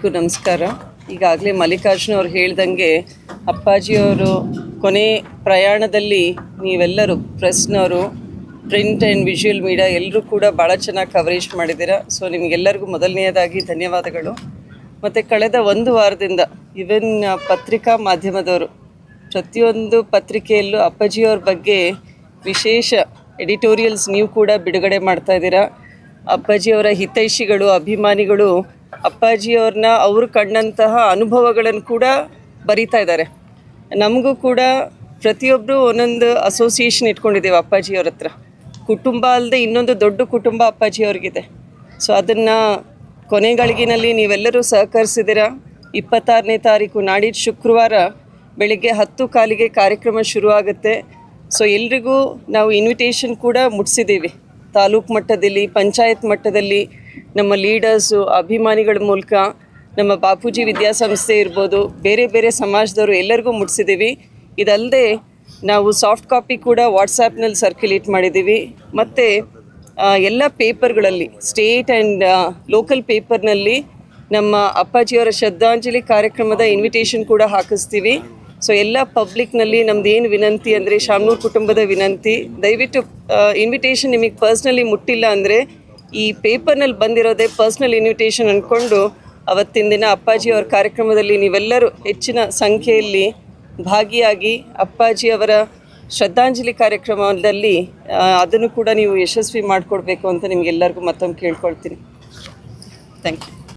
ಎಲ್ಲರಿಗೂ ನಮಸ್ಕಾರ. ಈಗಾಗಲೇ ಮಲ್ಲಿಕಾರ್ಜುನ ಅವ್ರು ಹೇಳ್ದಂಗೆ ಅಪ್ಪಾಜಿಯವರು ಕೊನೆ ಪ್ರಯಾಣದಲ್ಲಿ ನೀವೆಲ್ಲರೂ ಪ್ರೆಸ್ನವರು, ಪ್ರಿಂಟ್ ಆ್ಯಂಡ್ ವಿಜುವಲ್ ಮೀಡಿಯಾ ಎಲ್ಲರೂ ಕೂಡ ಭಾಳ ಚೆನ್ನಾಗಿ ಕವರೇಜ್ ಮಾಡಿದ್ದೀರಾ. ಸೊ ನಿಮಗೆಲ್ಲರಿಗೂ ಮೊದಲನೆಯದಾಗಿ ಧನ್ಯವಾದಗಳು. ಮತ್ತು ಕಳೆದ ಒಂದು ವಾರದಿಂದ ಈವನ್ ಪತ್ರಿಕಾ ಮಾಧ್ಯಮದವರು ಪ್ರತಿಯೊಂದು ಪತ್ರಿಕೆಯಲ್ಲೂ ಅಪ್ಪಾಜಿಯವ್ರ ಬಗ್ಗೆ ವಿಶೇಷ ಎಡಿಟೋರಿಯಲ್ಸ್ ನೀವು ಕೂಡ ಬಿಡುಗಡೆ ಮಾಡ್ತಾಯಿದ್ದೀರಾ. ಅಪ್ಪಾಜಿಯವರ ಹಿತೈಷಿಗಳು, ಅಭಿಮಾನಿಗಳು ಅಪ್ಪಾಜಿಯವ್ರನ್ನ ಅವರು ಕಂಡಂತಹ ಅನುಭವಗಳನ್ನು ಕೂಡ ಬರಿತಾ ಇದ್ದಾರೆ. ನಮಗೂ ಕೂಡ ಪ್ರತಿಯೊಬ್ಬರು ಒಂದೊಂದು ಅಸೋಸಿಯೇಷನ್ ಇಟ್ಕೊಂಡಿದ್ದೇವೆ ಅಪ್ಪಾಜಿಯವ್ರ ಹತ್ರ. ಕುಟುಂಬ ಅಲ್ಲದೆ ಇನ್ನೊಂದು ದೊಡ್ಡ ಕುಟುಂಬ ಅಪ್ಪಾಜಿಯವ್ರಿಗಿದೆ. ಸೊ ಅದನ್ನು ಕೊನೆಗಳಿಗಿನಲ್ಲಿ ನೀವೆಲ್ಲರೂ ಸಹಕರಿಸಿದ್ದೀರಾ. 26ನೇ ತಾರೀಕು ನಾಡಿದ್ದು ಶುಕ್ರವಾರ ಬೆಳಿಗ್ಗೆ 10:15 ಕಾರ್ಯಕ್ರಮ ಶುರುವಾಗುತ್ತೆ. ಸೊ ಎಲ್ರಿಗೂ ನಾವು ಇನ್ವಿಟೇಷನ್ ಕೂಡ ಮುಟ್ಟಿಸಿದ್ದೀವಿ. ತಾಲೂಕು ಮಟ್ಟದಲ್ಲಿ, ಪಂಚಾಯತ್ ಮಟ್ಟದಲ್ಲಿ ನಮ್ಮ ಲೀಡರ್ಸು, ಅಭಿಮಾನಿಗಳ ಮೂಲಕ, ನಮ್ಮ ಬಾಪೂಜಿ ವಿದ್ಯಾಸಂಸ್ಥೆ ಇರ್ಬೋದು, ಬೇರೆ ಬೇರೆ ಸಮಾಜದವರು ಎಲ್ಲರಿಗೂ ಮುಟ್ಟಿಸಿದ್ದೀವಿ. ಇದಲ್ಲದೆ ನಾವು ಸಾಫ್ಟ್ ಕಾಪಿ ಕೂಡ ವಾಟ್ಸಾಪ್ನಲ್ಲಿ ಸರ್ಕ್ಯುಲೇಟ್ ಮಾಡಿದ್ದೀವಿ. ಮತ್ತು ಎಲ್ಲ ಪೇಪರ್ಗಳಲ್ಲಿ, ಸ್ಟೇಟ್ ಆ್ಯಂಡ್ ಲೋಕಲ್ ಪೇಪರ್ನಲ್ಲಿ ನಮ್ಮ ಅಪ್ಪಾಜಿಯವರ ಶ್ರದ್ಧಾಂಜಲಿ ಕಾರ್ಯಕ್ರಮದ ಇನ್ವಿಟೇಷನ್ ಕೂಡ ಹಾಕಿಸ್ತೀವಿ. ಸೊ ಎಲ್ಲ ಪಬ್ಲಿಕ್ನಲ್ಲಿ ನಮ್ದು ಏನು ವಿನಂತಿ ಅಂದರೆ, ಶಾಮನೂರು ಕುಟುಂಬದ ವಿನಂತಿ, ದಯವಿಟ್ಟು ಇನ್ವಿಟೇಷನ್ ನಿಮಗೆ ಪರ್ಸ್ನಲಿ ಮುಟ್ಟಿಲ್ಲ ಅಂದರೆ ಈ ಪೇಪರ್ನಲ್ಲಿ ಬಂದಿರೋದೇ ಪರ್ಸ್ನಲ್ ಇನ್ವಿಟೇಷನ್ ಅಂದ್ಕೊಂಡು ಅವತ್ತಿನ ದಿನ ಅಪ್ಪಾಜಿಯವರ ಕಾರ್ಯಕ್ರಮದಲ್ಲಿ ನೀವೆಲ್ಲರೂ ಹೆಚ್ಚಿನ ಸಂಖ್ಯೆಯಲ್ಲಿ ಭಾಗಿಯಾಗಿ ಅಪ್ಪಾಜಿಯವರ ಶ್ರದ್ಧಾಂಜಲಿ ಕಾರ್ಯಕ್ರಮದಲ್ಲಿ ಅದನ್ನು ಕೂಡ ನೀವು ಯಶಸ್ವಿ ಮಾಡಿಕೊಡ್ಬೇಕು ಅಂತ ನಿಮಗೆಲ್ಲರಿಗೂ ಮತ್ತೊಮ್ಮೆ ಕೇಳ್ಕೊಳ್ತೀನಿ. Thank you.